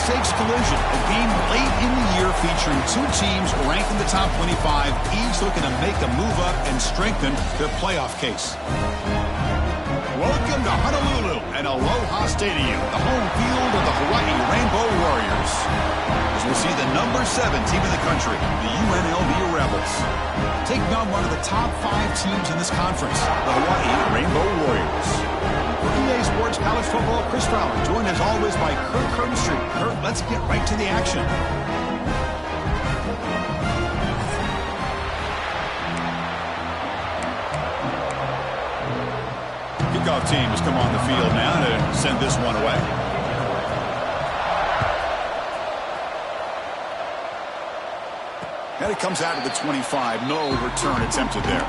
high-stakes collision, a game late in the year featuring two teams ranked in the top 25, each looking to make a move up and strengthen their playoff case. Welcome to Honolulu and Aloha Stadium, the home field of the Hawaii Rainbow Warriors. As we see the number 7 team in the country, the UNLV Rebels, taking on one of the top 5 teams in this conference, the Hawaii Rainbow Warriors. For EA Sports College Football, Chris Fowler, joined as always by Kurt Kirkstreet. Kurt, let's get right to the action. Kickoff team has come on the field now to send this one away. And it comes out of the 25. No return attempted there.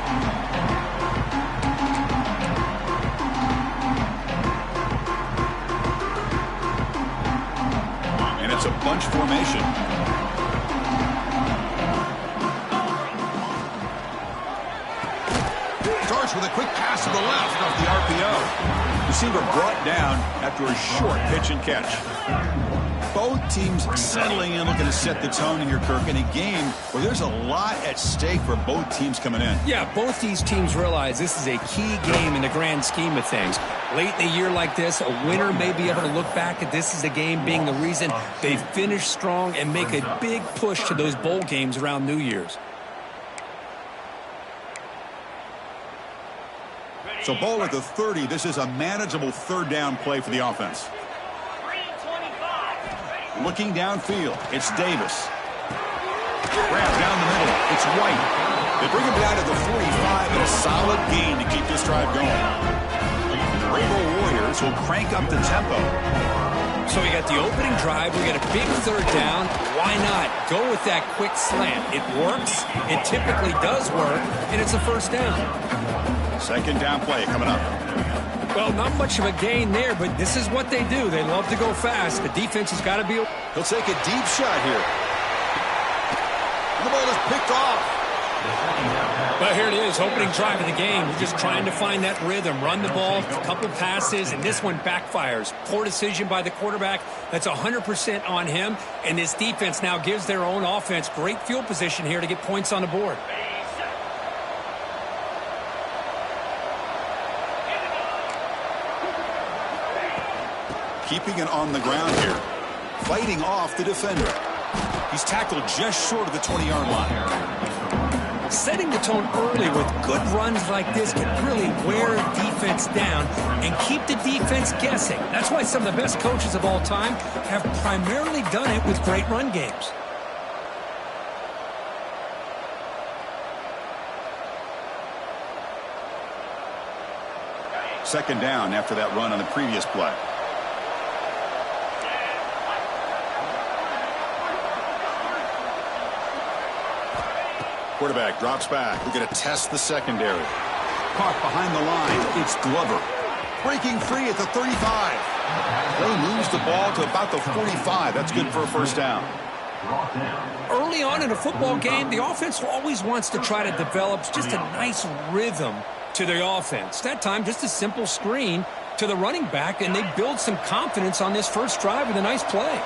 And it's a bunch formation. Starts with a quick pass to the left off the RPO. Receiver brought down after a short pitch and catch. Both teams settling in, looking to set the tone here, Kirk, in a game where there's a lot at stake for both teams coming in. Yeah, both these teams realize this is a key game in the grand scheme of things. Late in a year like this, a winner may be able to look back at this as a game being the reason they finish strong and make a big push to those bowl games around New Year's. So ball at the 30. This is a manageable third down play for the offense. Looking downfield, it's Davis. Grab down the middle, it's White. They bring him down to the 45 and a solid gain to keep this drive going. The Rainbow Warriors will crank up the tempo. So we got the opening drive, we got a big third down. Why not go with that quick slant? It works, it typically does work, and it's a first down. Second down play coming up. Well, not much of a gain there, but this is what they do. They love to go fast. The defense has got to be... He'll take a deep shot here. And the ball is picked off. But here it is, opening drive of the game. We're just trying to find that rhythm, run the ball, a couple passes, and this one backfires. Poor decision by the quarterback. That's 100% on him. And this defense now gives their own offense great field position here to get points on the board. Keeping it on the ground here. Fighting off the defender. He's tackled just short of the 20-yard line. Setting the tone early with good runs like this can really wear defense down and keep the defense guessing. That's why some of the best coaches of all time have primarily done it with great run games. Second down after that run on the previous play. Quarterback drops back. We're going to test the secondary. Caught behind the line. It's Glover. Breaking free at the 35. Play moves the ball to about the 45. That's good for a first down. Early on in a football game, the offense always wants to try to develop just a nice rhythm to the offense. That time, just a simple screen to the running back, and they build some confidence on this first drive with a nice play.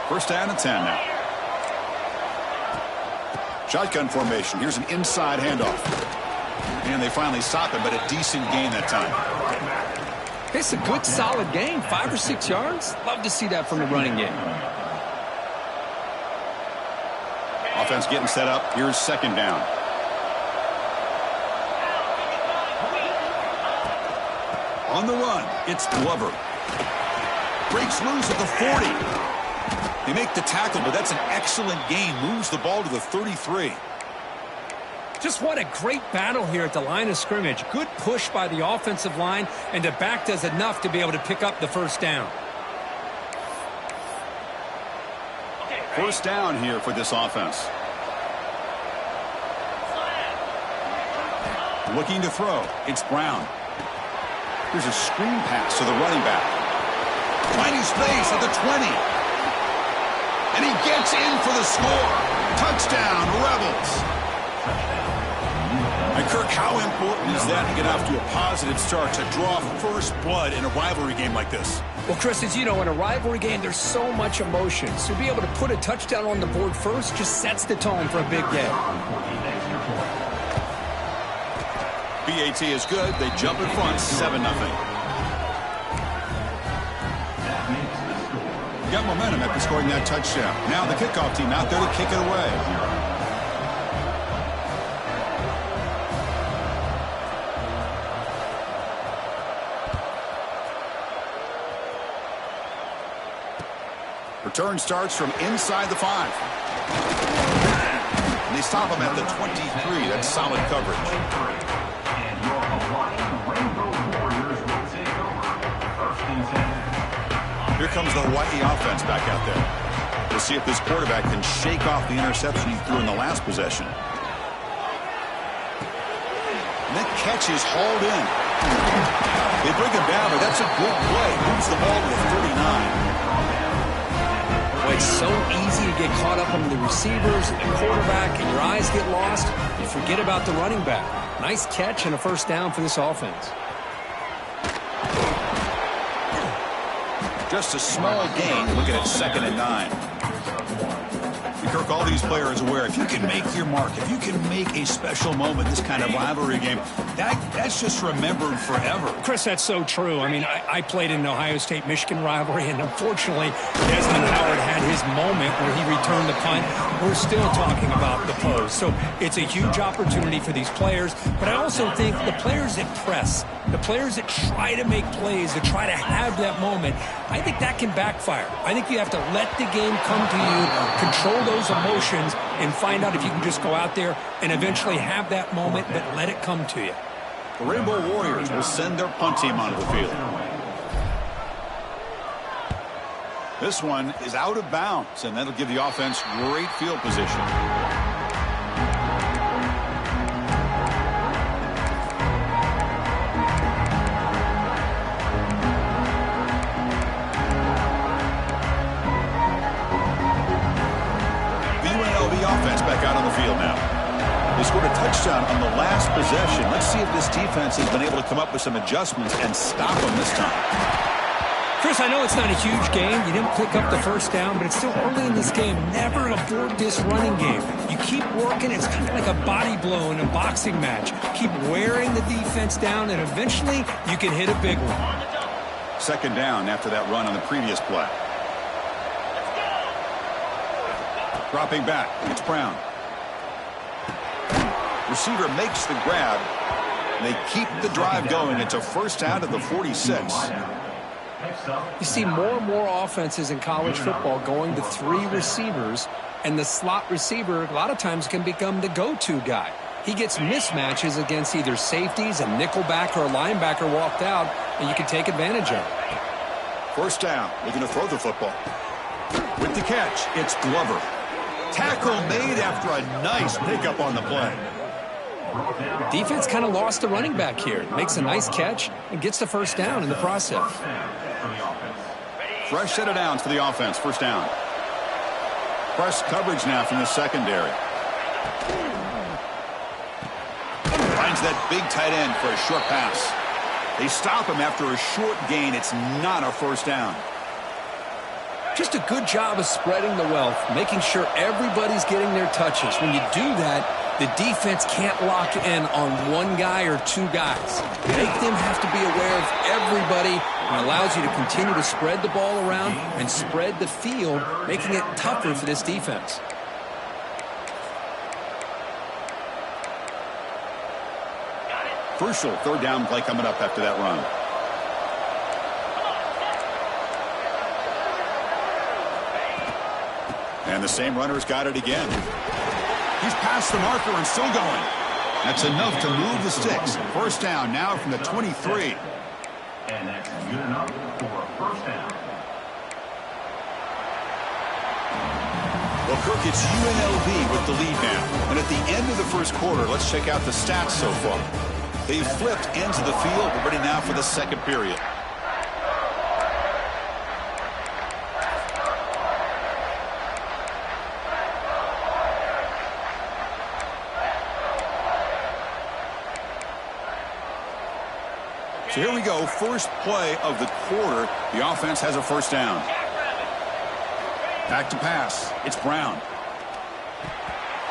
First down and 10 now. Shotgun formation. Here's an inside handoff. And they finally stop it, but a decent gain that time. It's a good, solid gain. 5 or 6 yards. Love to see that from the running game. Offense getting set up. Here's second down. On the run, it's Glover. Breaks loose at the 40. They make the tackle, but that's an excellent gain. Moves the ball to the 33. Just what a great battle here at the line of scrimmage. Good push by the offensive line, and the back does enough to be able to pick up the first down. First down here for this offense. Looking to throw. It's Brown. Here's a screen pass to the running back. Tiny space at the 20. And he gets in for the score. Touchdown, Rebels. And Kirk, how important is that to get off to a positive start, to draw first blood in a rivalry game like this? Well, Chris, as you know, in a rivalry game, there's so much emotion. So to be able to put a touchdown on the board first just sets the tone for a big game. BAT is good. They jump in front, 7-0. Got momentum after scoring that touchdown. Now the kickoff team out there to kick it away. Return starts from inside the 5. And they stop him at the 23. That's solid coverage. Here comes the Hawaii offense back out there. We'll see if this quarterback can shake off the interception he threw in the last possession. And that catch is hauled in. They bring him down, but that's a good play. Moves the ball to the 39. Well, it's so easy to get caught up on the receivers and the quarterback, and your eyes get lost. You forget about the running back. Nice catch and a first down for this offense. Just a small gain, looking at 2nd and 9. Kirk, all these players aware, if you can make your mark, if you can make a special moment, this kind of rivalry game, that's just remembered forever. Chris, that's so true. I mean, I played in an Ohio State-Michigan rivalry, and unfortunately, Desmond Howard had his moment where he returned the punt. We're still talking about the pose. So it's a huge opportunity for these players, but I also think the players that press, the players that try to make plays, that try to have that moment, I think that can backfire. I think you have to let the game come to you, control those emotions, and find out if you can just go out there and eventually have that moment, but let it come to you. The Rainbow Warriors will send their punt team onto the field. This one is out of bounds, and that'll give the offense great field position. Offense back out on the field now. They scored a touchdown on the last possession. Let's see if this defense has been able to come up with some adjustments and stop them this time. Chris, I know it's not a huge game. You didn't pick up the first down, but it's still early in this game. Never abort this running game. You keep working. It's kind of like a body blow in a boxing match. Keep wearing the defense down, and eventually you can hit a big one. 2nd down after that run on the previous play. Dropping back, it's Brown. Receiver makes the grab. They keep the drive going. It's a first down at the 46. You see more and more offenses in college football going to 3 receivers, and the slot receiver a lot of times can become the go-to guy. He gets mismatches against either safeties, a nickelback, or a linebacker walked out, and you can take advantage of it. First down, looking to throw the football. With the catch, it's Glover. Tackle made after a nice pickup on the play. Defense kind of lost the running back here. Makes a nice catch and gets the first down in the process. Fresh set of downs for the offense. First down. Press coverage now from the secondary. Finds that big tight end for a short pass. They stop him after a short gain. It's not a first down. Just a good job of spreading the wealth, making sure everybody's getting their touches. When you do that, the defense can't lock in on one guy or 2 guys. Make them have to be aware of everybody, and allows you to continue to spread the ball around and spread the field, making it tougher for this defense. Crucial 3rd down play coming up after that run. And the same runner's got it again. He's past the marker and still going. That's enough to move the sticks. First down now from the 23. And that's good enough for a first down. Well, Kirk, it's UNLV with the lead now. And at the end of the first quarter, let's check out the stats so far. They've flipped ends of the field. We're ready now for the second period. So here we go, first play of the quarter. The offense has a first down. Back to pass. It's Brown.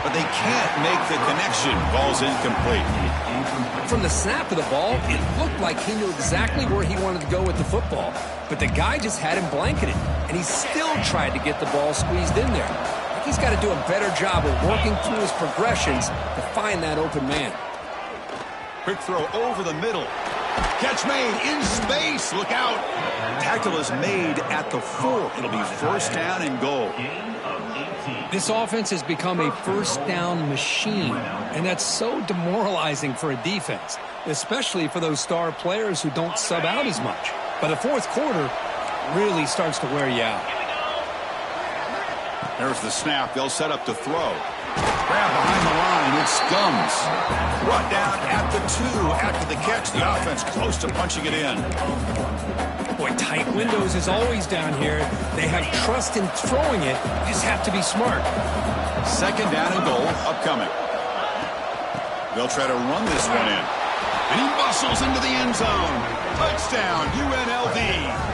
But they can't make the connection. Ball's incomplete. From the snap of the ball, it looked like he knew exactly where he wanted to go with the football. But the guy just had him blanketed, and he still tried to get the ball squeezed in there. I think he's got to do a better job of working through his progressions to find that open man. Quick throw over the middle. Catch made in space. Look out. Tackle is made at the 4. It'll be first down and goal. This offense has become a first down machine, and that's so demoralizing for a defense, especially for those star players who don't sub out as much. By the fourth quarter, it really starts to wear you out. There's the snap. They'll set up to throw. Grab behind the line. It's Gums. Brought down at the 2 after the catch. The offense close to punching it in. Boy, tight windows is always down here. They have trust in throwing it. You just have to be smart. Second down and goal upcoming. They'll try to run this one in. And he muscles into the end zone. Touchdown, UNLV.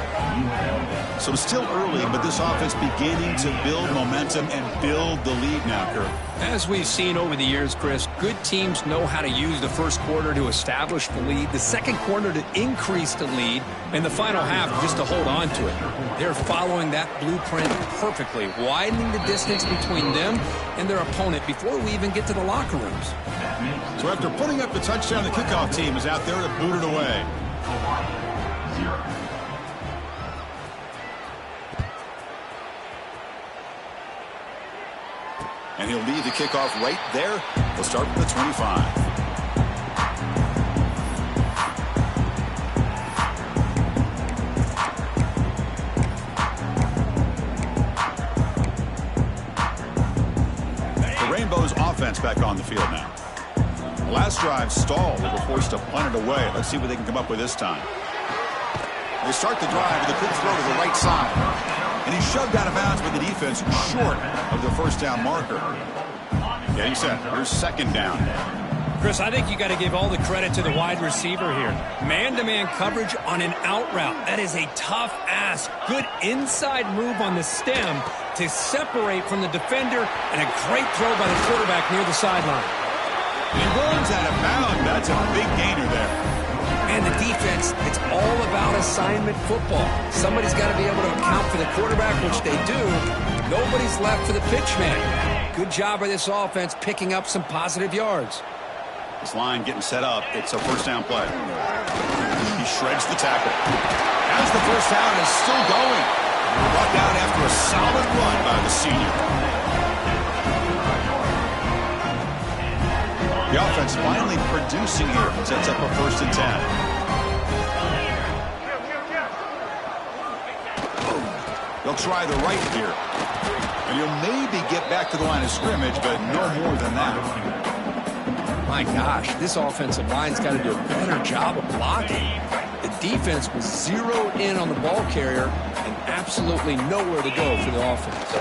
So still early, but this offense beginning to build momentum and build the lead now, Kurt. As we've seen over the years, Chris, good teams know how to use the first quarter to establish the lead, the second quarter to increase the lead, and the final half just to hold on to it. They're following that blueprint perfectly, widening the distance between them and their opponent before we even get to the locker rooms. So after putting up the touchdown, the kickoff team is out there to boot it away. And he'll lead the kickoff right there. We'll start with the 25. The Rainbows offense back on the field now. The last drive stalled. They were forced to punt it away. Let's see what they can come up with this time. They start the drive with a quick throw to the right side. And he's shoved out of bounds by the defense short of the first down marker. Yeah, he said, here's second down. Chris, I think you got to give all the credit to the wide receiver here. Man-to-man coverage on an out route. That is a tough ask. Good inside move on the stem to separate from the defender, and a great throw by the quarterback near the sideline. He runs out of bounds. That's a big gainer there. And the defense, it's all about assignment football. Somebody's got to be able to account for the quarterback, which they do. Nobody's left for the pitch man. Good job by this offense picking up some positive yards. This line getting set up. It's a first down play. He shreds the tackle. As the first down is still going. Brought down after a solid run by the senior. The offense finally producing here. Sets up a 1st and 10. They'll try the right here. And you'll maybe get back to the line of scrimmage, but no more than that. My gosh, this offensive line's got to do a better job of blocking. The defense was zeroed in on the ball carrier and absolutely nowhere to go for the offense.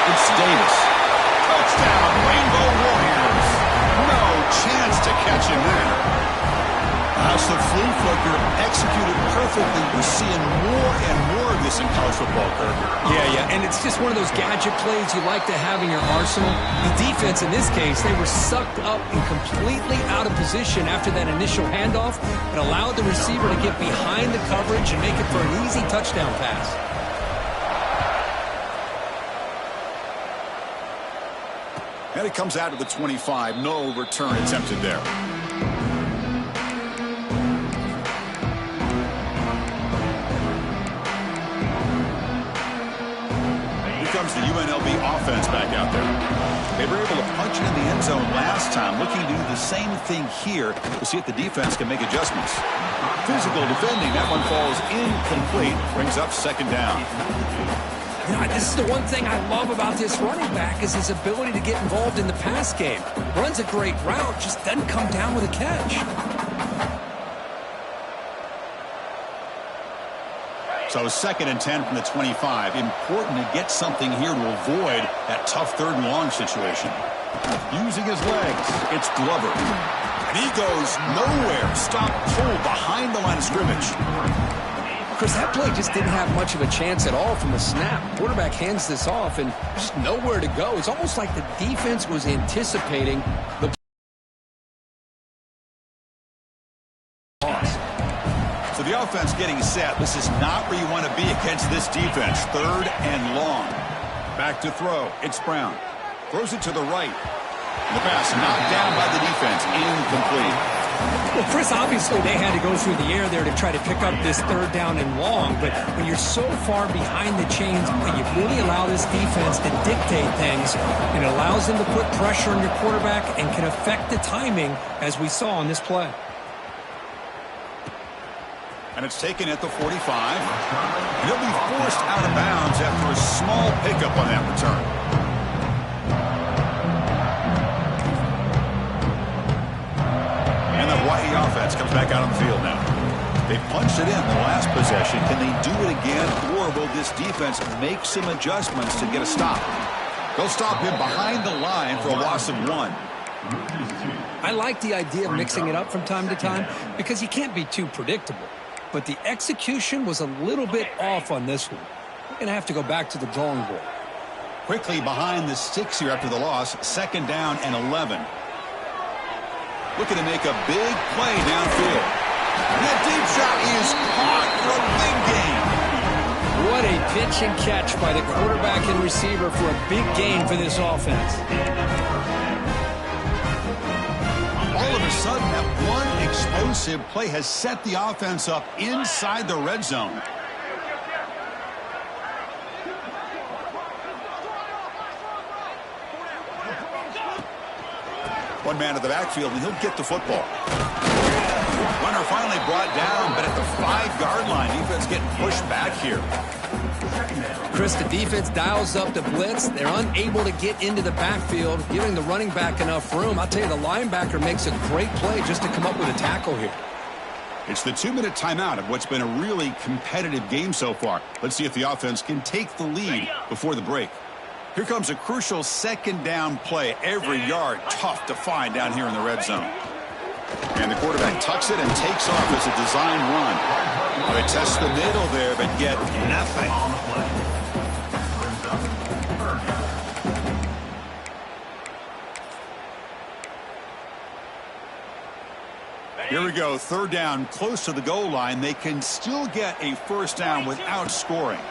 It's Davis. Touchdown, Rainbow Warriors. No chance to catch him there. As the flea flicker executed perfectly, we're seeing more and more of this in college football, Kirk. Yeah, and it's just one of those gadget plays you like to have in your arsenal. The defense, in this case, they were sucked up and completely out of position after that initial handoff. It allowed the receiver to get behind the coverage and make it for an easy touchdown pass. And it comes out of the 25. No return attempted there. Here comes the UNLV offense back out there. They were able to punch it in the end zone last time. Looking to do the same thing here. We'll see if the defense can make adjustments. Physical defending. That one falls incomplete. Brings up second down. You know, this is the one thing I love about this running back is his ability to get involved in the pass game. Runs a great route, just doesn't come down with a catch. So 2nd and 10 from the 25. Important to get something here to avoid that tough 3rd and long situation. Using his legs, it's Glover. And he goes nowhere. Stop pulled behind the line of scrimmage. Chris, that play just didn't have much of a chance at all from the snap. Quarterback hands this off and just nowhere to go. It's almost like the defense was anticipating the toss. So the offense getting set. This is not where you want to be against this defense. 3rd and long. Back to throw. It's Brown. Throws it to the right. The pass knocked down by the defense. Incomplete. Well, Chris, obviously they had to go through the air there to try to pick up this 3rd down and long, but when you're so far behind the chains, you really allow this defense to dictate things. It allows them to put pressure on your quarterback and can affect the timing, as we saw on this play. And it's taken at the 45. And he'll be forced out of bounds after a small pickup on that return. Hawaii offense comes back out on the field now. They punched it in the last possession. Can they do it again, or will this defense make some adjustments to get a stop? They'll stop him behind the line for a loss of 1. I like the idea of mixing it up from time to time because you can't be too predictable. But the execution was a little bit off on this one. We're going to have to go back to the drawing board. Quickly behind the sticks here after the loss. 2nd down and 11. Looking to make a big play downfield. And that deep shot is caught for a big gain. What a pitch and catch by the quarterback and receiver for a big gain for this offense. All of a sudden, that one explosive play has set the offense up inside the red zone. One man in the backfield, and he'll get the football. Runner finally brought down, but at the 5-yard line, defense getting pushed back here. Chris, the defense dials up the blitz. They're unable to get into the backfield, giving the running back enough room. I'll tell you, the linebacker makes a great play just to come up with a tackle here. It's the 2-minute timeout of what's been a really competitive game so far. Let's see if the offense can take the lead before the break. Here comes a crucial 2nd down play. Every yard tough to find down here in the red zone. And the quarterback tucks it and takes off as a design run. They test the middle there, but get nothing. Here we go. 3rd down, close to the goal line. They can still get a 1st down without scoring.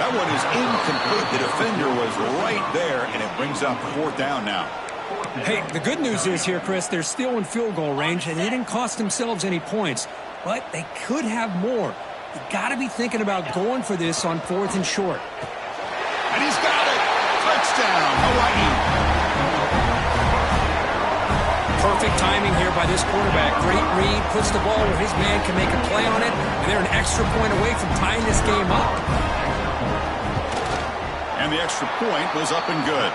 That one is incomplete. The defender was right there, and it brings up 4th down now. Hey, the good news is here, Chris, they're still in field goal range, and they didn't cost themselves any points, but they could have more. You got to be thinking about going for this on 4th and short. And he's got it. Touchdown, Hawaii. Perfect timing here by this quarterback. Great read, puts the ball where his man can make a play on it, and they're an extra point away from tying this game up. And the extra point was up and good.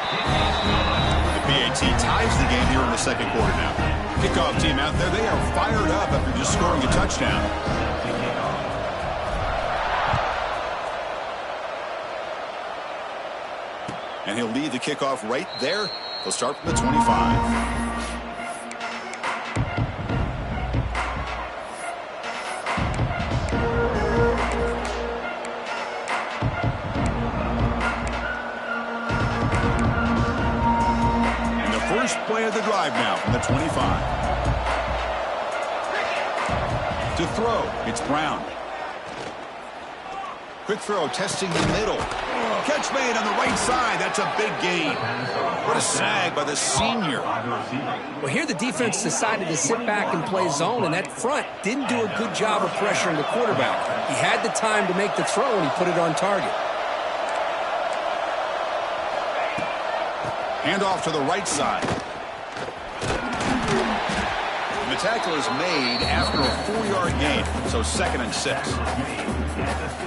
The PAT ties the game here in the 2nd quarter now. Kickoff team out there, they are fired up after just scoring a touchdown. And he'll lead the kickoff right there. They'll start from the 25. Play of the drive now from the 25. To throw, it's Brown. Quick throw, testing the middle. Catch made on the right side. That's a big gain. What a snag by the senior. Well, here the defense decided to sit back and play zone, and that front didn't do a good job of pressuring the quarterback. He had the time to make the throw, and he put it on target. Hand off to the right side. And the tackle is made after a 4-yard gain, so 2nd and 6.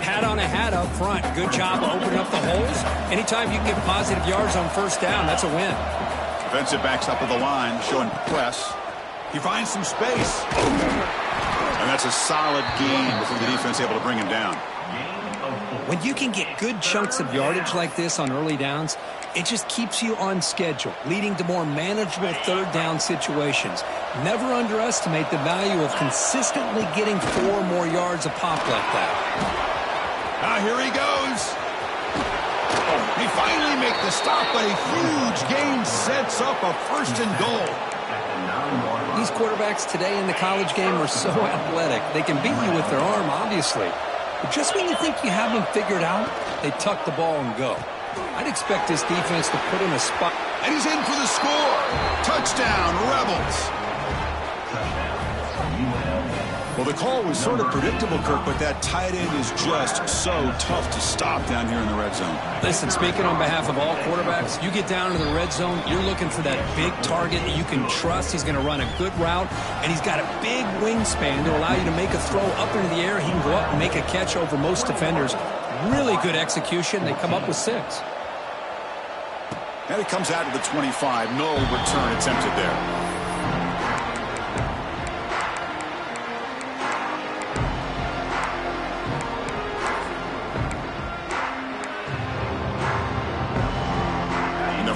Hat on a hat up front. Good job of opening up the holes. Anytime you can get positive yards on 1st down, that's a win. Defensive backs up at the line, showing press. He finds some space. And that's That's a solid gain before the defense able to bring him down. When you can get good chunks of yardage like this on early downs, it just keeps you on schedule, leading to more manageable third down situations. Never underestimate the value of consistently getting 4 more yards a pop like that. Now here he goes. He finally make the stop, but a huge gain sets up a 1st and goal. These quarterbacks today in the college game are so athletic. They can beat you with their arm, obviously. But just when you think you have them figured out, they tuck the ball and go. I'd expect this defense to put in a spot. And he's in for the score. Touchdown, Rebels. Well, the call was sort of predictable, Kirk, but that tight end is just so tough to stop down here in the red zone. Listen, speaking on behalf of all quarterbacks, you get down to the red zone, you're looking for that big target that you can trust. He's going to run a good route, and he's got a big wingspan to allow you to make a throw up into the air. He can go up and make a catch over most defenders. Really good execution. They come up with 6. And it comes out to the 25. No return attempted there.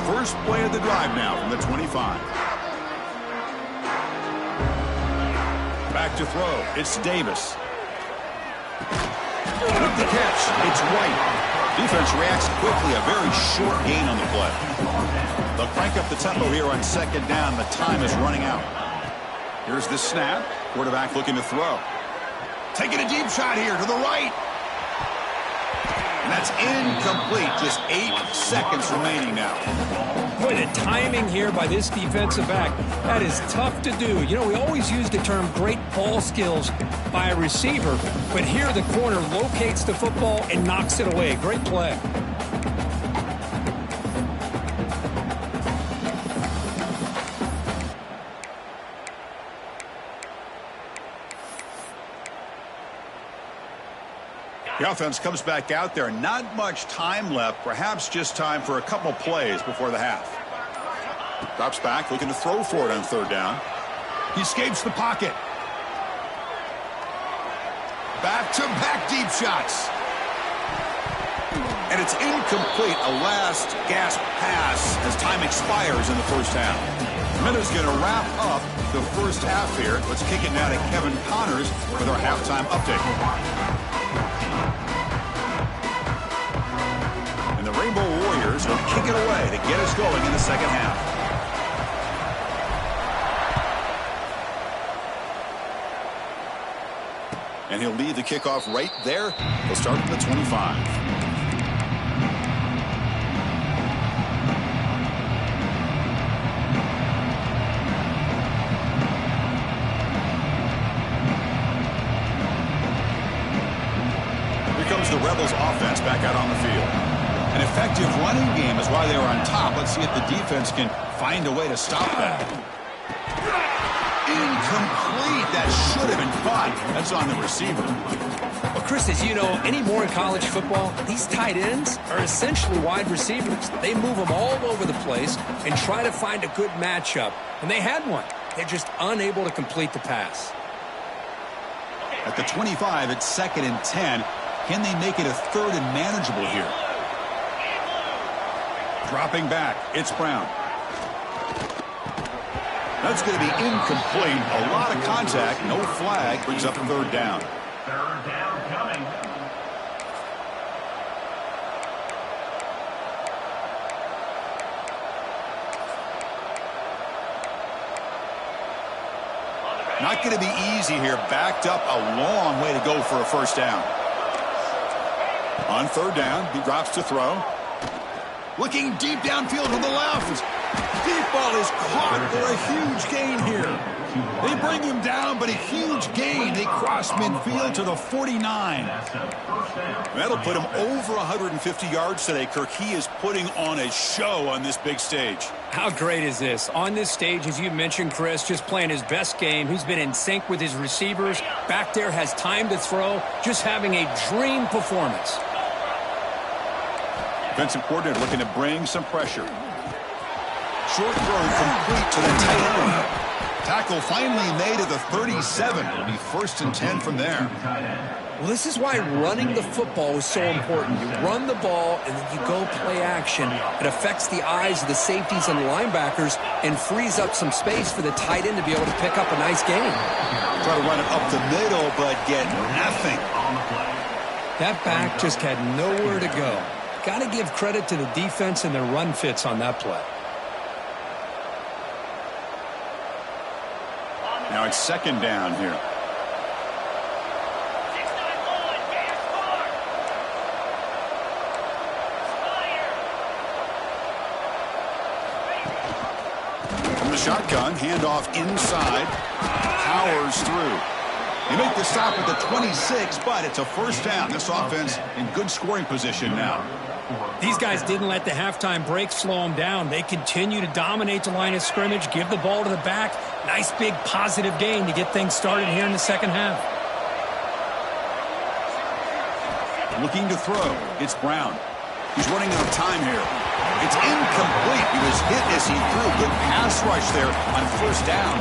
First play of the drive now from the 25. Back to throw. It's Davis. With the catch, it's White. Defense reacts quickly. A very short gain on the play. They'll crank up the tempo here on 2nd down. The time is running out. Here's the snap. Quarterback looking to throw. Taking a deep shot here to the right. And that's incomplete. Just 8 seconds remaining now. Boy, the timing here by this defensive back, that is tough to do. You know, we always use the term great ball skills by a receiver, but here the corner locates the football and knocks it away. Great play. The offense comes back out there. Not much time left. Perhaps just time for a couple plays before the half. Drops back, looking to throw for it on 3rd down. He escapes the pocket. Back-to-back deep shots. And it's incomplete. A last gasp pass as time expires in the first half. Minuta's going to wrap up the first half here. Let's kick it now to Kevin Connors with our halftime update. And the Rainbow Warriors will kick it away to get us going in the second half. And he'll lead the kickoff right there. He'll start at the 25. Here comes the Rebels offense back out on the field. An effective running game is why they were on top. Let's see if the defense can find a way to stop that. Incomplete. That should have been caught. That's on the receiver. Well, Chris, as you know, anymore in college football, these tight ends are essentially wide receivers. They move them all over the place and try to find a good matchup. And they had one. They're just unable to complete the pass. At the 25, it's 2nd and 10. Can they make it a 3rd and manageable here? Dropping back, it's Brown. That's going to be incomplete. A lot of contact, no flag, brings up 3rd down. 3rd down coming. Not going to be easy here. Backed up a long way to go for a 1st down. On 3rd down, he drops to throw. Looking deep downfield to the left. Deep ball is caught for a huge gain here. They bring him down, but a huge gain. They cross midfield to the 49. That'll put him over 150 yards today, Kirk. He is putting on a show on this big stage. How great is this? On this stage, as you mentioned, Chris, just playing his best game. He's been in sync with his receivers. Back there, has time to throw. Just having a dream performance. Defensive coordinator looking to bring some pressure. Short throw complete to the tight end. Tackle finally made at the 37. It'll be 1st and 10 from there. Well, this is why running the football is so important. You run the ball, and then you go play action. It affects the eyes of the safeties and the linebackers and frees up some space for the tight end to be able to pick up a nice gain. Try to run it up the middle, but get nothing. That back just had nowhere to go. Got to give credit to the defense and their run fits on that play. Now it's 2nd down here. From the shotgun, handoff inside. Powers through. They make the stop at the 26, but it's a 1st down. This offense in good scoring position now. These guys didn't let the halftime break slow them down. They continue to dominate the line of scrimmage, give the ball to the back. Nice big positive gain to get things started here in the 2nd half. Looking to throw. It's Brown. He's running out of time here. It's incomplete. He was hit as he threw. Good pass rush there on 1st down.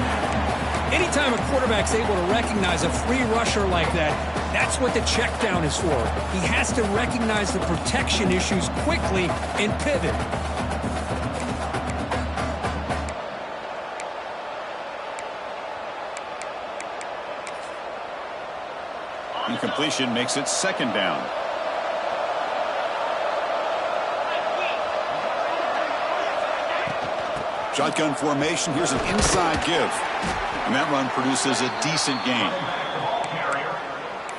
Anytime a quarterback's able to recognize a free rusher like that, that's what the check down is for. He has to recognize the protection issues quickly and pivot. Incompletion makes it 2nd down. Shotgun formation. Here's an inside give. And that run produces a decent gain.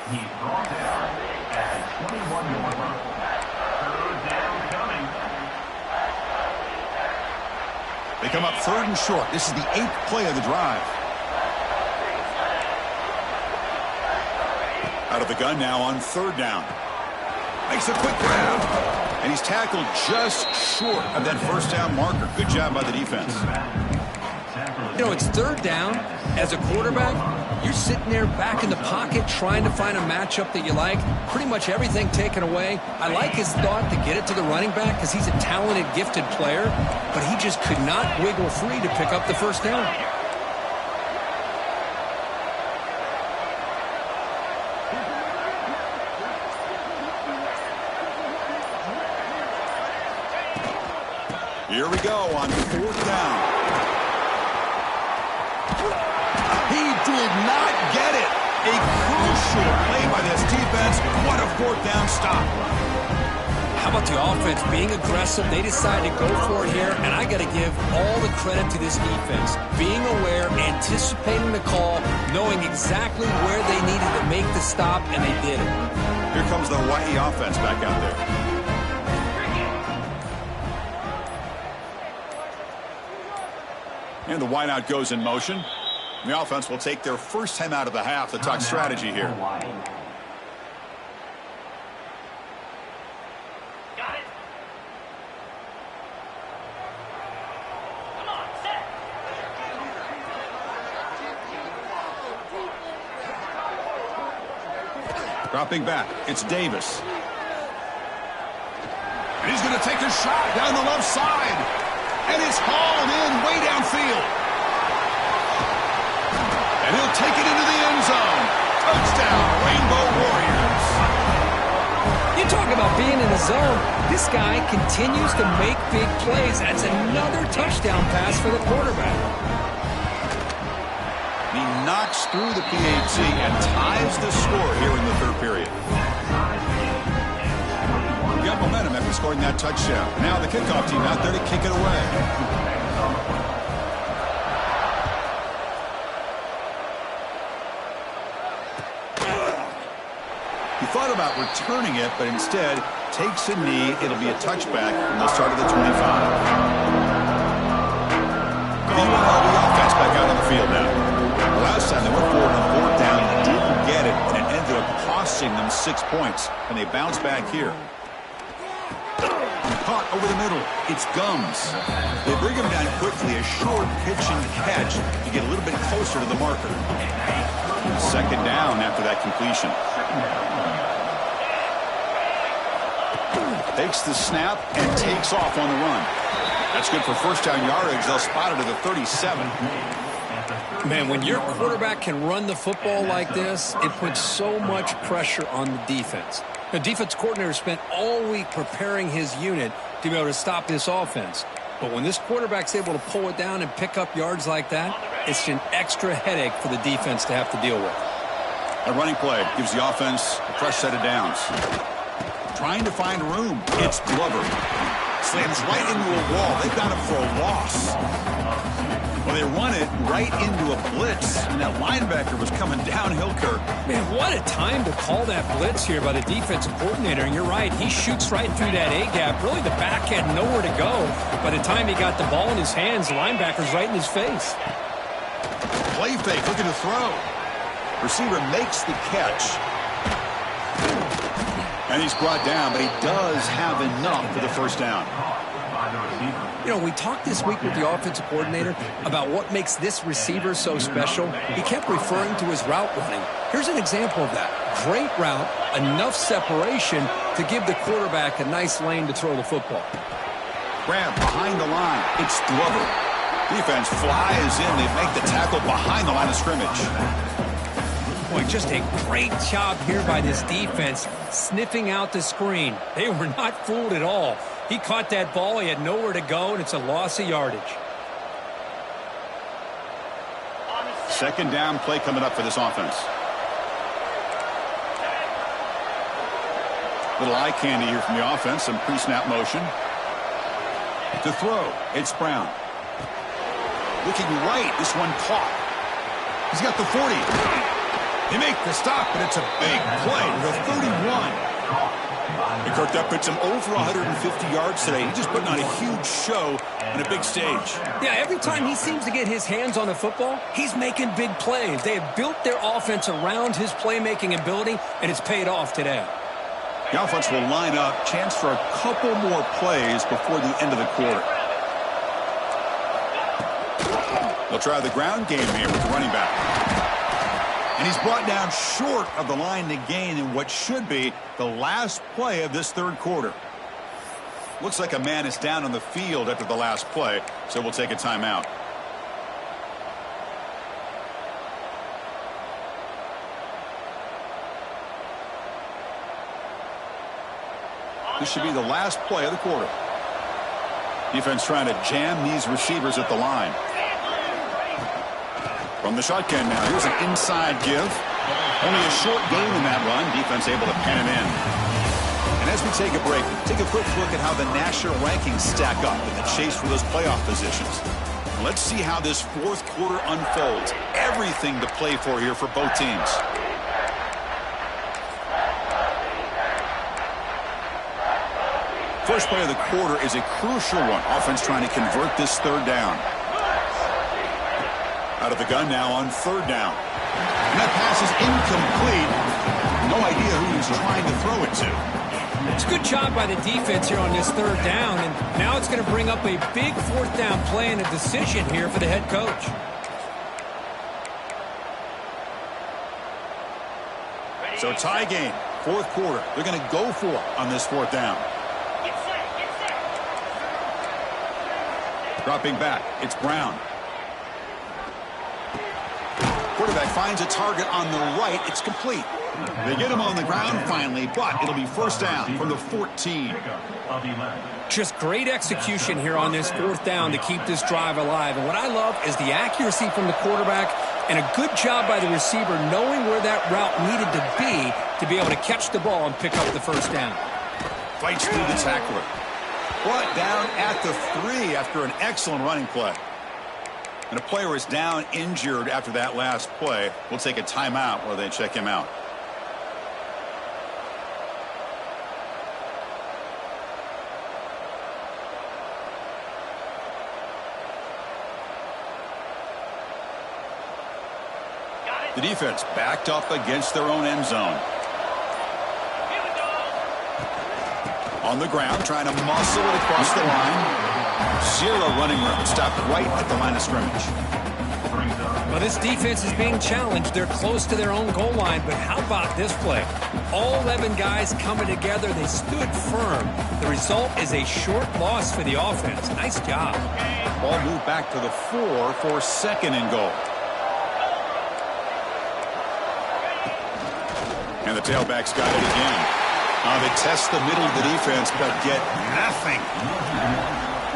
He's brought down at 21-yard line. 3rd down coming. They come up 3rd and short. This is the 8th play of the drive. Out of the gun now on 3rd down. Makes a quick grab. And he's tackled just short of that 1st down marker. Good job by the defense. You know, it's 3rd down. As a quarterback, you're sitting there back in the pocket trying to find a matchup that you like. Pretty much everything taken away. I like his thought to get it to the running back because he's a talented, gifted player, but he just could not wiggle free to pick up the 1st down. Here we go on 4th down. He did not get it. A crucial play by this defense. What a 4th down stop. How about the offense being aggressive? They decided to go for it here, and I got to give all the credit to this defense. Being aware, anticipating the call, knowing exactly where they needed to make the stop, and they did it. Here comes the Hawaii offense back out there. And the wideout goes in motion. The offense will take their 1st time out of the half to talk strategy here. Got it. Come on, set. Dropping back, it's Davis. And he's going to take a shot down the left side. And it's hauled in way downfield. And he'll take it into the end zone. Touchdown, Rainbow Warriors. You talk about being in the zone. This guy continues to make big plays. That's another touchdown pass for the quarterback. He knocks through the PAT and ties the score here in the 3rd period. Got momentum after scoring that touchdown. Now the kickoff team out there to kick it away. He thought about returning it, but instead takes a knee. It'll be a touchback, and they'll start at the 25. The Unlv offense back out on the field now. Last time they went forward on 4th down, didn't get it, and it ended up costing them 6 points, and they bounce back here. Caught over the middle. It's Gums. They bring him down quickly. A short pitch and catch to get a little bit closer to the marker. 2nd down after that completion. Takes the snap and takes off on the run. That's good for 1st down yardage. They'll spot it at the 37. Man, when your quarterback can run the football like this, it puts so much pressure on the defense. The defense coordinator spent all week preparing his unit to be able to stop this offense. But when this quarterback's able to pull it down and pick up yards like that, it's an extra headache for the defense to have to deal with. A running play gives the offense a fresh set of downs. Trying to find room. It's Glover. Slams right into a wall. They've got him for a loss. Well, they run it right into a blitz, and that linebacker was coming downhill, Kirk. Man, what a time to call that blitz here by the defensive coordinator. And you're right, he shoots right through that A-gap. Really, the back had nowhere to go. By the time he got the ball in his hands, the linebacker's right in his face. Play fake, looking to throw. Receiver makes the catch. And he's brought down, but he does have enough for the first down. You know, we talked this week with the offensive coordinator about what makes this receiver so special. He kept referring to his route running. Here's an example of that. Great route, enough separation to give the quarterback a nice lane to throw the football. Grab behind the line. It's Glover. Defense flies in. They make the tackle behind the line of scrimmage. Boy, just a great job here by this defense, sniffing out the screen. They were not fooled at all. He caught that ball, he had nowhere to go, and it's a loss of yardage. Second down play coming up for this offense. Little eye candy here from the offense, some pre-snap motion. To throw, it's Brown. Looking right, this one caught. He's got the 40. They make the stop, but it's a big play. The 31. And Kirk, that puts him over 150 yards today. He's just putting on a huge show on a big stage. Yeah, every time he seems to get his hands on the football, he's making big plays. They have built their offense around his playmaking ability, and it's paid off today. The offense will line up. Chance for a couple more plays before the end of the quarter. They'll try the ground game here with the running back. And he's brought down short of the line to gain in what should be the last play of this third quarter. Looks like a man is down on the field after the last play, so we'll take a timeout. This should be the last play of the quarter. Defense trying to jam these receivers at the line. From the shotgun now, here's an inside give. Only a short gain in that run. Defense able to pen him in. And as we take a break, take a quick look at how the national rankings stack up in the chase for those playoff positions. Let's see how this fourth quarter unfolds. Everything to play for here for both teams. First play of the quarter is a crucial one. Offense trying to convert this third down. Out of the gun now on third down. And that pass is incomplete. No idea who he's trying to throw it to. It's a good job by the defense here on this third down, and now it's going to bring up a big fourth down play and a decision here for the head coach. So tie game, fourth quarter. They're going to go for it on this fourth down. Dropping back, it's Brown. Quarterback finds a target on the right. It's complete. They get him on the ground finally, but it'll be first down from the 14. Just great execution here on this fourth down to keep this drive alive. And what I love is the accuracy from the quarterback and a good job by the receiver knowing where that route needed to be able to catch the ball and pick up the first down. Fights through the tackler. Brought down at the 3 after an excellent running play. And a player is down injured after that last play. We'll take a timeout while they check him out. The defense backed up against their own end zone. On the ground, trying to muscle it across the line. Zero running room. Stopped right at the line of scrimmage. Well, this defense is being challenged. They're close to their own goal line, but how about this play? All 11 guys coming together. They stood firm. The result is a short loss for the offense. Nice job. Ball moved back to the 4 for second and goal. And the tailback's got it again. They test the middle of the defense, but get nothing.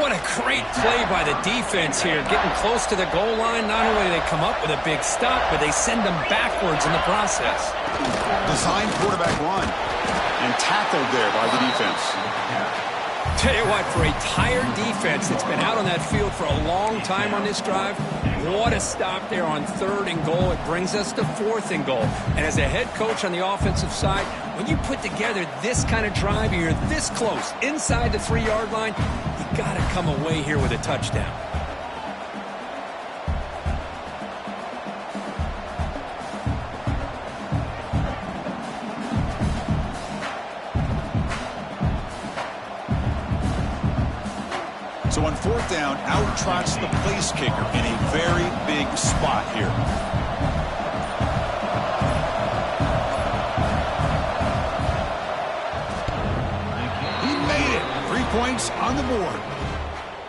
What a great play by the defense here. Getting close to the goal line, not only do they come up with a big stop, but they send them backwards in the process. Design quarterback run. And tackled there by the defense. Tell you what, for a tired defense that's been out on that field for a long time on this drive, what a stop there on 3rd and goal. It brings us to 4th and goal. And as a head coach on the offensive side, when you put together this kind of drive and you're this close inside the 3-yard line, you got to come away here with a touchdown. So on 4th down, out trots the place kicker in a very big spot here. He made it. 3 points on the board.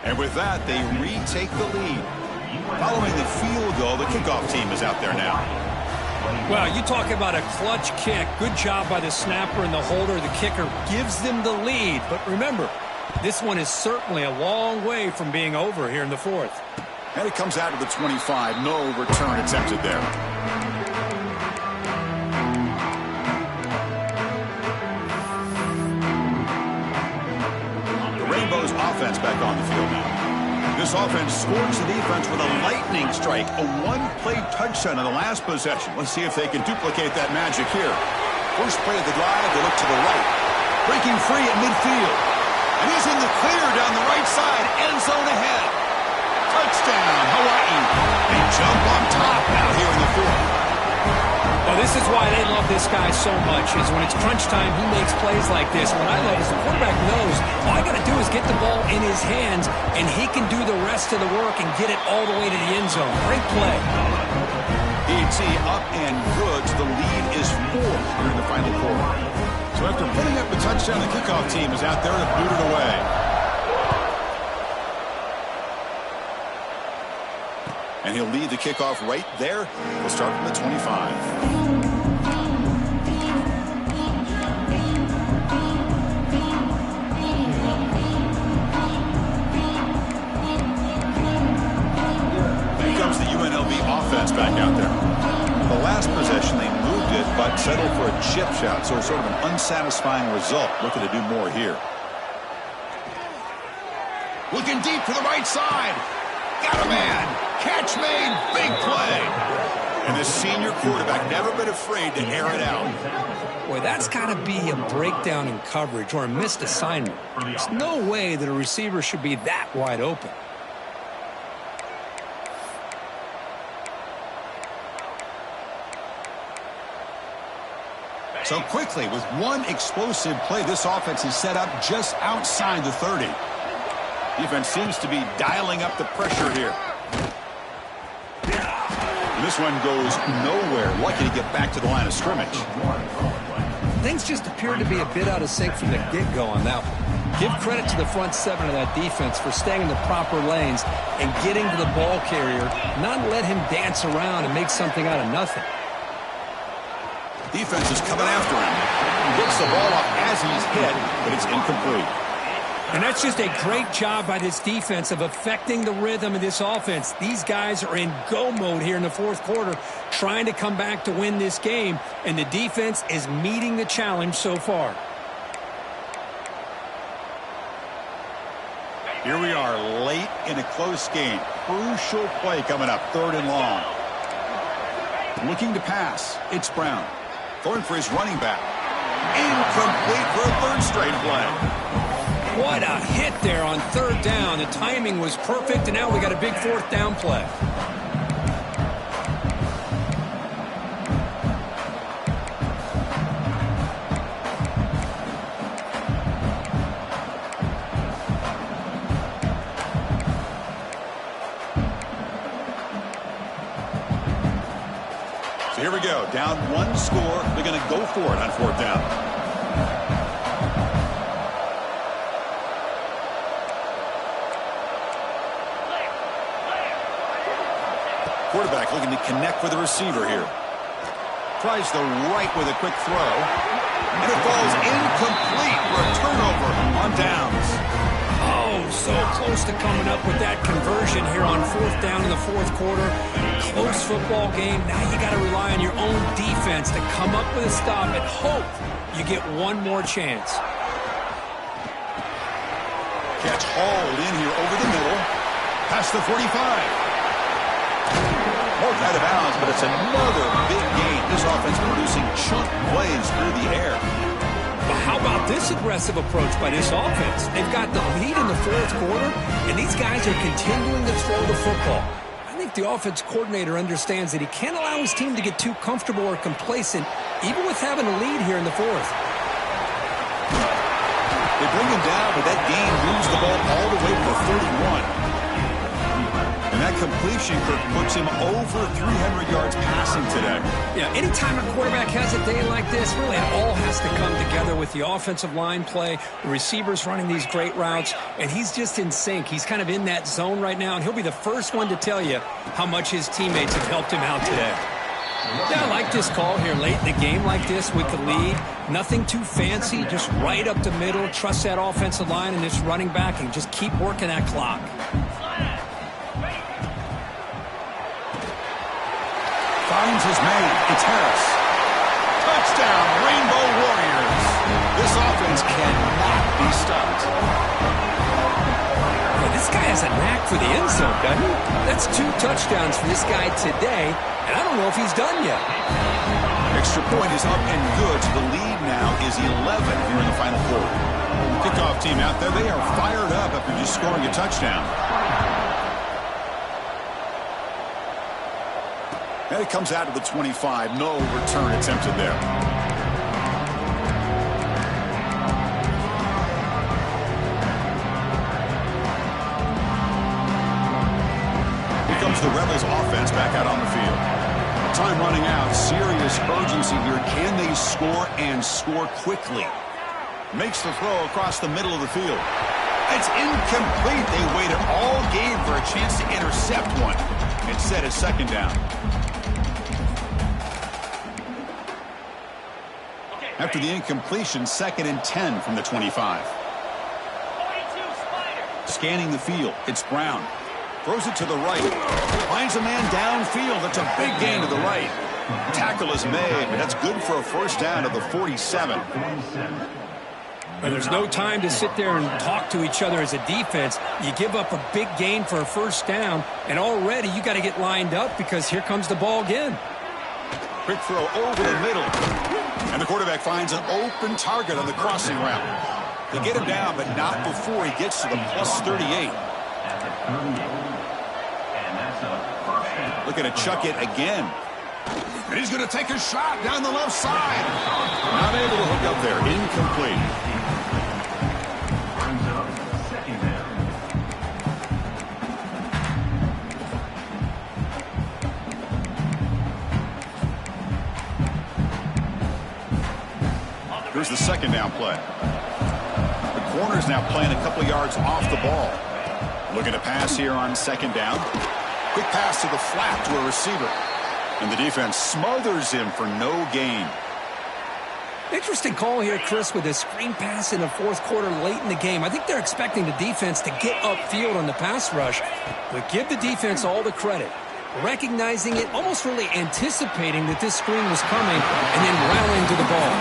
And with that, they retake the lead. Following the field goal, the kickoff team is out there now. Well, you talk about a clutch kick. Good job by the snapper and the holder. The kicker gives them the lead. But remember, this one is certainly a long way from being over here in the 4th. And it comes out to the 25. No return attempted there. The Rainbows offense back on the field now. This offense scores the defense with a lightning strike. A 1-play touchdown in the last possession. Let's see if they can duplicate that magic here. First play of the drive, they look to the right. Breaking free at midfield. And he's in the clear down the right side. End zone ahead. Touchdown, Hawaii. They jump on top now here in the 4th. Well, this is why they love this guy so much, is when it's crunch time, he makes plays like this. What I love is the quarterback knows all I got to do is get the ball in his hands, and he can do the rest of the work and get it all the way to the end zone. Great play. ET up and good. The lead is 4 here in the final quarter. So after putting up the touchdown, the kickoff team is out there to boot it away. And he'll lead the kickoff right there. We'll start from the 25. Here comes the UNLV offense back out there. The last possession, they moved it, but settled for a chip shot, so sort of an unsatisfying result. Looking to do more here. Looking deep to the right side. Got a man. Catch made. Big play. And the senior quarterback never been afraid to air it out. Boy, that's got to be a breakdown in coverage or a missed assignment. There's no way that a receiver should be that wide open. So quickly, with one explosive play, this offense is set up just outside the 30. Defense seems to be dialing up the pressure here. And this one goes nowhere. Lucky to get back to the line of scrimmage. Things just appear to be a bit out of sync from the get-go on that one. Give credit to the front 7 of that defense for staying in the proper lanes and getting to the ball carrier, not let him dance around and make something out of nothing. Defense is coming after him. He gets the ball up as he's hit, but it's incomplete. And that's just a great job by this defense of affecting the rhythm of this offense. These guys are in go mode here in the 4th quarter, trying to come back to win this game, and the defense is meeting the challenge so far. Here we are late in a close game. Crucial play coming up, 3rd and long. Looking to pass. It's Brown. Going for his running back. Incomplete for a 3rd straight play. What a hit there on 3rd down. The timing was perfect, and now we got a big 4th down play. So here we go. Down 1 score. They're going to go for it on 4th down. Quarterback looking to connect with the receiver here. Tries the right with a quick throw. And it falls incomplete for a turnover on downs. Oh, so close to coming up with that conversion here on 4th down in the 4th quarter. Close football game. Now you got to rely on your own defense to come up with a stop and hope you get one more chance. Catch hauled in here over the middle. Past the 45. Marked out of bounds, but it's another big gain. This offense producing chunk plays through the air. But how about this aggressive approach by this offense? They've got the lead in the 4th quarter, and these guys are continuing to throw the football. I think the offense coordinator understands that he can't allow his team to get too comfortable or complacent, even with having a lead here in the 4th. They bring him down, but that gain moves the ball all the way to the 31. And that completion, Kirk, puts him over 300 yards passing today. Yeah, anytime a quarterback has a day like this, really it all has to come together with the offensive line play, the receivers running these great routes, and he's just in sync. He's kind of in that zone right now, and he'll be the first one to tell you how much his teammates have helped him out today. Yeah, I like this call here late in the game like this with the lead. Nothing too fancy, just right up the middle. Trust that offensive line and this running back and just keep working that clock. Finds his man. It's Harris. Touchdown, Rainbow Warriors. This offense cannot be stopped. Yeah, this guy has a knack for the end zone, doesn't he? That's 2 touchdowns for this guy today, and I don't know if he's done yet. Extra point is up and good, so the lead now is 11 here in the final quarter. Kickoff team out there, they are fired up after just scoring a touchdown. And it comes out to the 25. No return attempted there. Here comes the Rebels offense back out on the field. Time running out. Serious urgency here. Can they score and score quickly? Makes the throw across the middle of the field. It's incomplete. They waited all game for a chance to intercept one. Instead, it's 2nd down. After the incompletion, 2nd and 10 from the 25. Scanning the field, it's Brown. Throws it to the right. Finds a man downfield. That's a big gain to the right. Tackle is made, but that's good for a 1st down to the 47. And there's no time to sit there and talk to each other as a defense. You give up a big gain for a 1st down, and already you got to get lined up because here comes the ball again. Quick throw over the middle. And the quarterback finds an open target on the crossing route. They get him down, but not before he gets to the plus 38. Looking to chuck it again. And he's going to take a shot down the left side. Not able to hook up there. Incomplete. Here's the 2nd down play. The corner's now playing a couple yards off the ball. Looking to pass here on 2nd down. Quick pass to the flat to a receiver. And the defense smothers him for no gain. Interesting call here, Chris, with a screen pass in the 4th quarter late in the game. I think they're expecting the defense to get upfield on the pass rush. But give the defense all the credit. Recognizing it, almost really anticipating that this screen was coming, and then rallying to the ball.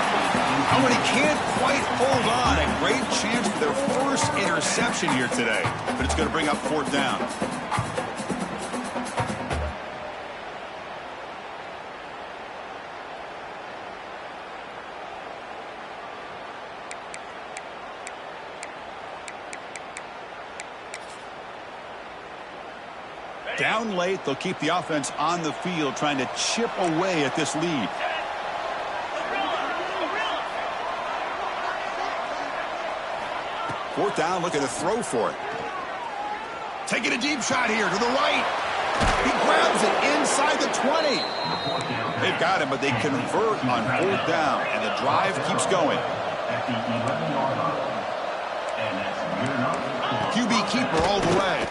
Oh, and he can't quite hold on. A great chance for their 1st interception here today. But it's going to bring up 4th down. Down late, they'll keep the offense on the field trying to chip away at this lead. Fourth down, looking to throw for it. Taking a deep shot here to the right. He grabs it inside the 20. They've got him, but they convert on 4th down, and the drive keeps going. QB keeper all the way.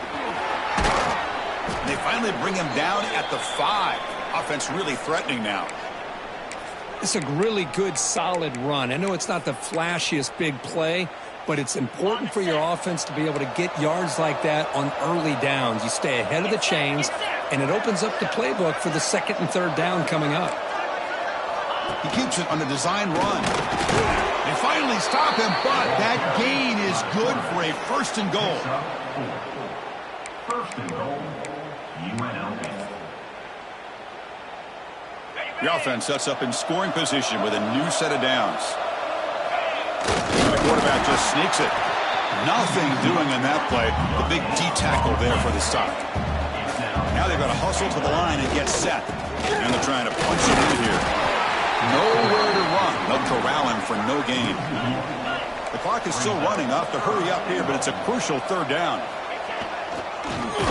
They finally bring him down at the 5. Offense really threatening now. It's a really good, solid run. I know it's not the flashiest big play, but it's important for your offense to be able to get yards like that on early downs. You stay ahead of the chains, and it opens up the playbook for the second and third down coming up. He keeps it on a design run. They finally stop him, but that gain is good for a first and goal. First and goal, UNLV. The offense sets up in scoring position with a new set of downs. And the quarterback just sneaks it. Nothing doing on that play. The big D tackle there for the stop. Now they've got to hustle to the line and get set. And they're trying to punch it in here. Nowhere to run. They'll corral him for no gain. The clock is still running. Off to hurry up here, but it's a crucial third down.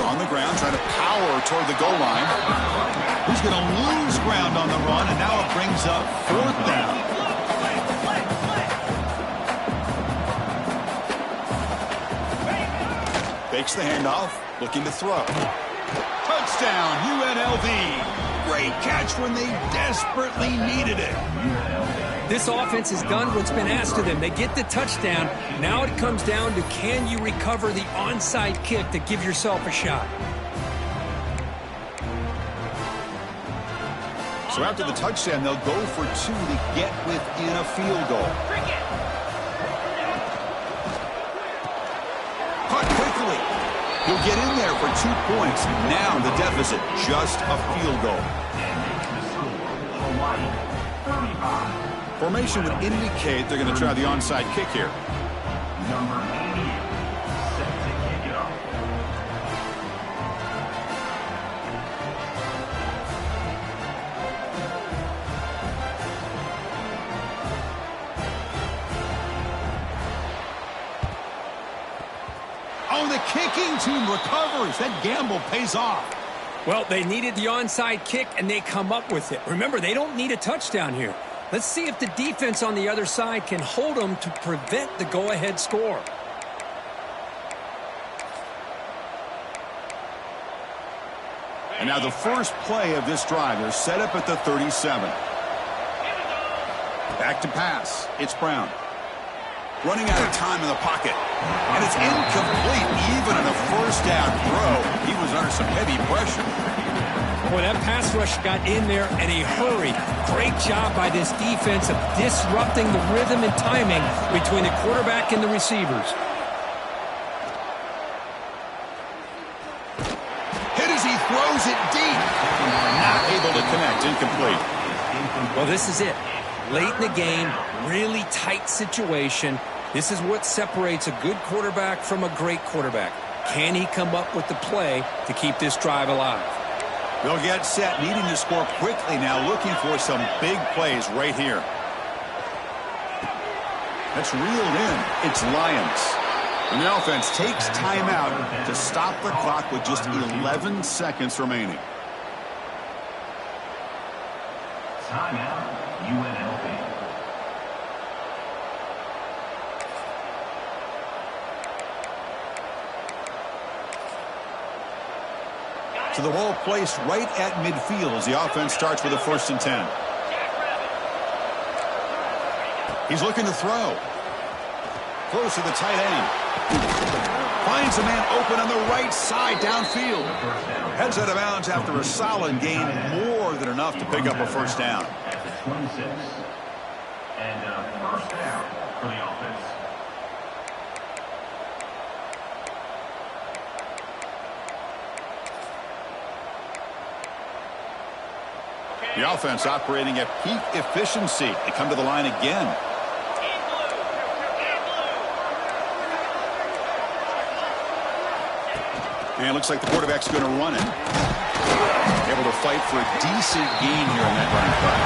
On the ground, trying to power toward the goal line. He's going to lose ground on the run, and now it brings up fourth down. Fakes the handoff, looking to throw. Touchdown, UNLV. Great catch when they desperately needed it. This offense has done what's been asked of them. They get the touchdown. Now it comes down to, can you recover the onside kick to give yourself a shot? So after the touchdown, they'll go for two to get within a field goal. Caught quickly. He'll get in there for 2 points. Now the deficit, just a field goal. Formation would indicate they're going to try the onside kick here. Number 88, set to kick it off. Oh, the kicking team recovers. That gamble pays off. Well, they needed the onside kick, and they come up with it. Remember, they don't need a touchdown here. Let's see if the defense on the other side can hold them to prevent the go-ahead score. And now the first play of this drive. They're set up at the 37. Back to pass. It's Brown. Running out of time in the pocket. And it's incomplete. Even on a first down throw, he was under some heavy pressure. Boy, that pass rush got in there in a hurry. Great job by this defense of disrupting the rhythm and timing between the quarterback and the receivers. Hit as he throws it deep. Not able to connect. Incomplete. Well, this is it. Late in the game, really tight situation. This is what separates a good quarterback from a great quarterback. Can he come up with the play to keep this drive alive? They'll get set, needing to score quickly now, looking for some big plays right here. That's reeled in. It's Lions. And the offense takes timeout to stop the clock with just 11 seconds remaining. Timeout, UNLV. So the ball placed right at midfield as the offense starts with a 1st and 10. He's looking to throw. Close to the tight end. Finds a man open on the right side downfield. Heads out of bounds after a solid gain, more than enough to pick up a first down. At the 26. And a first down for the offense. The offense operating at peak efficiency. They come to the line again. And it looks like the quarterback's going to run it. Able to fight for a decent gain here on that running play.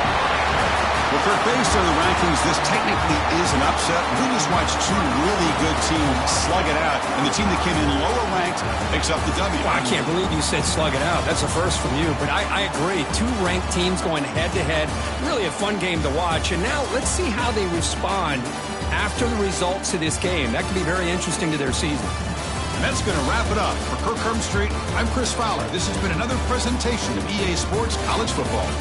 Well, Kirk, based on the rankings, this technically is an upset. We just watched two really good teams slug it out, and the team that came in lower ranked picks up the W. Well, I can't believe you said slug it out. That's a first from you, but I agree. Two ranked teams going head-to-head. Really a fun game to watch. And now let's see how they respond after the results of this game. That could be very interesting to their season. And that's going to wrap it up. For Kirk Street, I'm Chris Fowler. This has been another presentation of EA Sports College Football.